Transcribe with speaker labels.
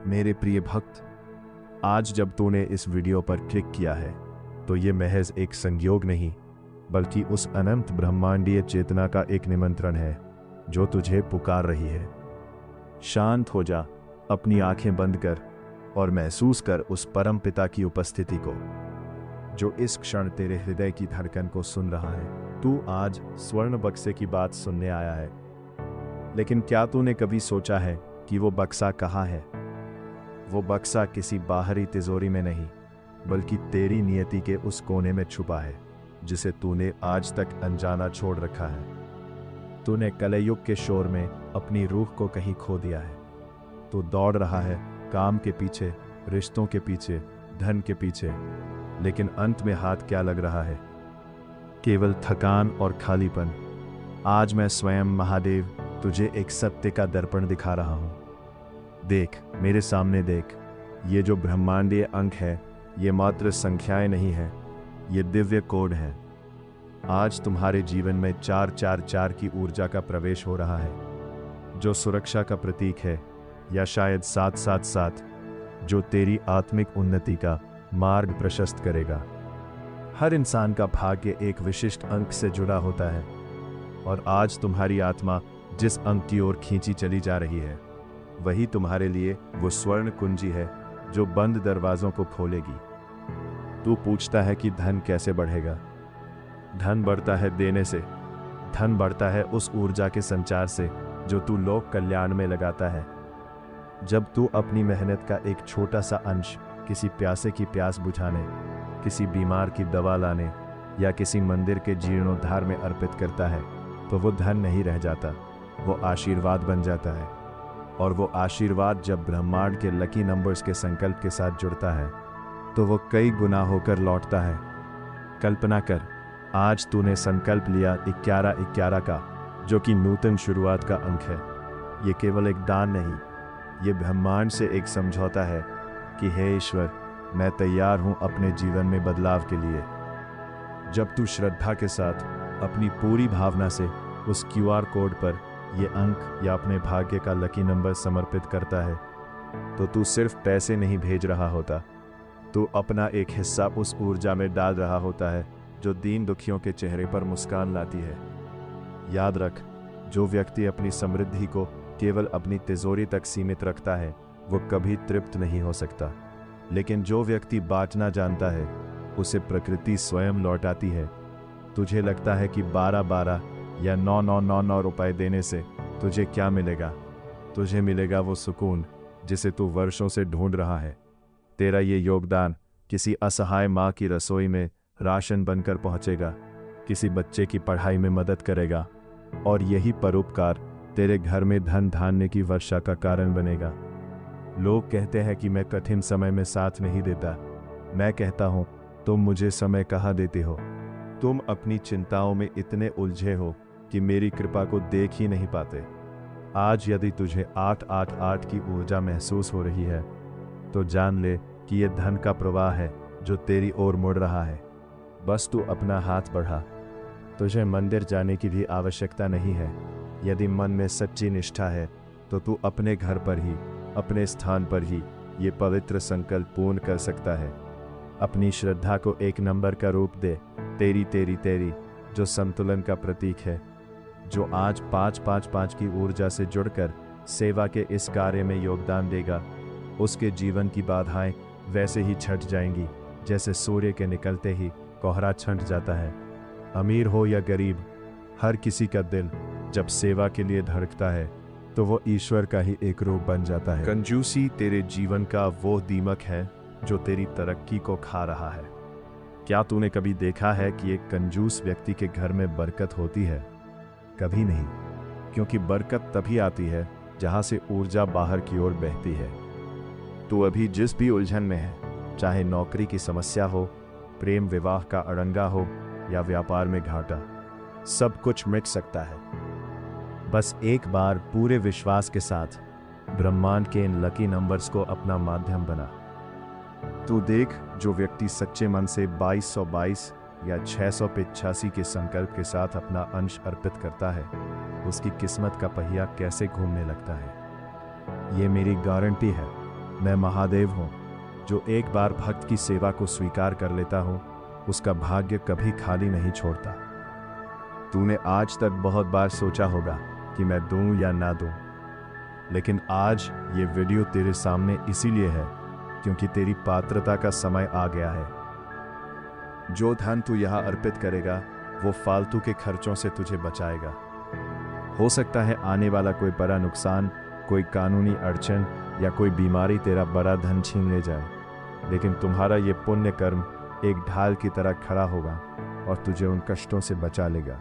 Speaker 1: मेरे प्रिय भक्त, आज जब तूने इस वीडियो पर क्लिक किया है तो ये महज एक संयोग नहीं, बल्कि उस अनंत ब्रह्मांडीय चेतना का एक निमंत्रण है जो तुझे पुकार रही है। शांत हो जा, अपनी आंखें बंद कर और महसूस कर उस परम पिता की उपस्थिति को, जो इस क्षण तेरे हृदय की धड़कन को सुन रहा है। तू आज स्वर्ण बक्से की बात सुनने आया है, लेकिन क्या तूने कभी सोचा है कि वो बक्सा कहाँ है? वो बक्सा किसी बाहरी तिजोरी में नहीं, बल्कि तेरी नियति के उस कोने में छुपा है जिसे तूने आज तक अनजाना छोड़ रखा है। तूने कलयुग के शोर में अपनी रूह को कहीं खो दिया है। तू दौड़ रहा है काम के पीछे, रिश्तों के पीछे, धन के पीछे, लेकिन अंत में हाथ क्या लग रहा है? केवल थकान और खालीपन। आज मैं स्वयं महादेव तुझे एक सत्य का दर्पण दिखा रहा हूं। देख, मेरे सामने देख। ये जो ब्रह्मांडीय अंक है, ये मात्र संख्याएं नहीं है, ये दिव्य कोड है। आज तुम्हारे जीवन में 444 की ऊर्जा का प्रवेश हो रहा है, जो सुरक्षा का प्रतीक है, या शायद 777, जो तेरी आत्मिक उन्नति का मार्ग प्रशस्त करेगा। हर इंसान का भाग्य एक विशिष्ट अंक से जुड़ा होता है, और आज तुम्हारी आत्मा जिस अंक की ओर खींची चली जा रही है, वही तुम्हारे लिए वो स्वर्ण कुंजी है जो बंद दरवाजों को खोलेगी। तू पूछता है कि धन कैसे बढ़ेगा? धन बढ़ता है देने से। धन बढ़ता है उस ऊर्जा के संचार से जो तू लोक कल्याण में लगाता है। जब तू अपनी मेहनत का एक छोटा सा अंश किसी प्यासे की प्यास बुझाने, किसी बीमार की दवा लाने या किसी मंदिर के जीर्णोद्धार में अर्पित करता है, तो वो धन नहीं रह जाता, वो आशीर्वाद बन जाता है। और वो आशीर्वाद जब ब्रह्मांड के लकी नंबर्स के संकल्प के साथ जुड़ता है, तो वो कई गुना होकर लौटता है। कल्पना कर, आज तूने संकल्प लिया 1111 का, जो कि नूतन शुरुआत का अंक है। ये केवल एक दान नहीं, ये ब्रह्मांड से एक समझौता है कि हे ईश्वर, मैं तैयार हूं अपने जीवन में बदलाव के लिए। जब तू श्रद्धा के साथ अपनी पूरी भावना से उस QR कोड पर ये अंक या अपने भाग्य का लकी नंबर समर्पित करता है, तो तू सिर्फ पैसे नहीं भेज रहा होता, तू अपना एक हिस्सा उस ऊर्जा में डाल रहा होता है जो दीन दुखियों के चेहरे पर मुस्कान लाती है। याद रख, जो व्यक्ति अपनी समृद्धि को केवल अपनी तिजोरी तक सीमित रखता है, वो कभी तृप्त नहीं हो सकता। लेकिन जो व्यक्ति बांटना जानता है, उसे प्रकृति स्वयं लौटाती है। तुझे लगता है कि 12-12 या 9,999 रुपए देने से तुझे क्या मिलेगा? तुझे मिलेगा वो सुकून जिसे तू वर्षों से ढूंढ रहा है। तेरा ये योगदान किसी असहाय माँ की रसोई में राशन बनकर पहुंचेगा, किसी बच्चे की पढ़ाई में मदद करेगा, और यही परोपकार तेरे घर में धन धान्य की वर्षा का कारण बनेगा। लोग कहते हैं कि मैं कठिन समय में साथ नहीं देता। मैं कहता हूं, तुम मुझे समय कहाँ देते हो? तुम अपनी चिंताओं में इतने उलझे हो कि मेरी कृपा को देख ही नहीं पाते। आज यदि तुझे 888 की ऊर्जा महसूस हो रही है, तो जान ले कि यह धन का प्रवाह है जो तेरी ओर मुड़ रहा है। बस तू अपना हाथ बढ़ा। तुझे मंदिर जाने की भी आवश्यकता नहीं है। यदि मन में सच्ची निष्ठा है, तो तू अपने घर पर ही, अपने स्थान पर ही ये पवित्र संकल्प पूर्ण कर सकता है। अपनी श्रद्धा को एक नंबर का रूप दे, तेरी तेरी तेरी, जो संतुलन का प्रतीक है, जो आज 555 की ऊर्जा से जुड़कर सेवा के इस कार्य में योगदान देगा। उसके जीवन की बाधाएं वैसे ही छट जाएंगी जैसे सूर्य के निकलते ही कोहरा छंट जाता है। अमीर हो या गरीब, हर किसी का दिल जब सेवा के लिए धड़कता है, तो वो ईश्वर का ही एक रूप बन जाता है। कंजूसी तेरे जीवन का वो दीमक है जो तेरी तरक्की को खा रहा है। क्या तूने कभी देखा है कि एक कंजूस व्यक्ति के घर में बरकत होती है? कभी नहीं, क्योंकि बरकत तभी आती है जहां से ऊर्जा बाहर की ओर बहती है। तू अभी जिस भी उलझन में है, चाहे नौकरी की समस्या हो, प्रेम विवाह का अड़ंगा हो या व्यापार में घाटा, सब कुछ मिट सकता है। बस एक बार पूरे विश्वास के साथ ब्रह्मांड के इन लकी नंबर्स को अपना माध्यम बना। तू देख, जो व्यक्ति सच्चे मन से 2222 या 685 के संकल्प के साथ अपना अंश अर्पित करता है, उसकी किस्मत का पहिया कैसे घूमने लगता है। ये मेरी गारंटी है। मैं महादेव हूँ, जो एक बार भक्त की सेवा को स्वीकार कर लेता हूँ, उसका भाग्य कभी खाली नहीं छोड़ता। तूने आज तक बहुत बार सोचा होगा कि मैं दूं या ना दूं, लेकिन आज ये वीडियो तेरे सामने इसीलिए है क्योंकि तेरी पात्रता का समय आ गया है। जो धन तू यहाँ अर्पित करेगा वो फालतू के खर्चों से तुझे बचाएगा। हो सकता है आने वाला कोई बड़ा नुकसान, कोई कानूनी अड़चन या कोई बीमारी तेरा बड़ा धन छीन ले जाए, लेकिन तुम्हारा ये पुण्य कर्म एक ढाल की तरह खड़ा होगा और तुझे उन कष्टों से बचा लेगा।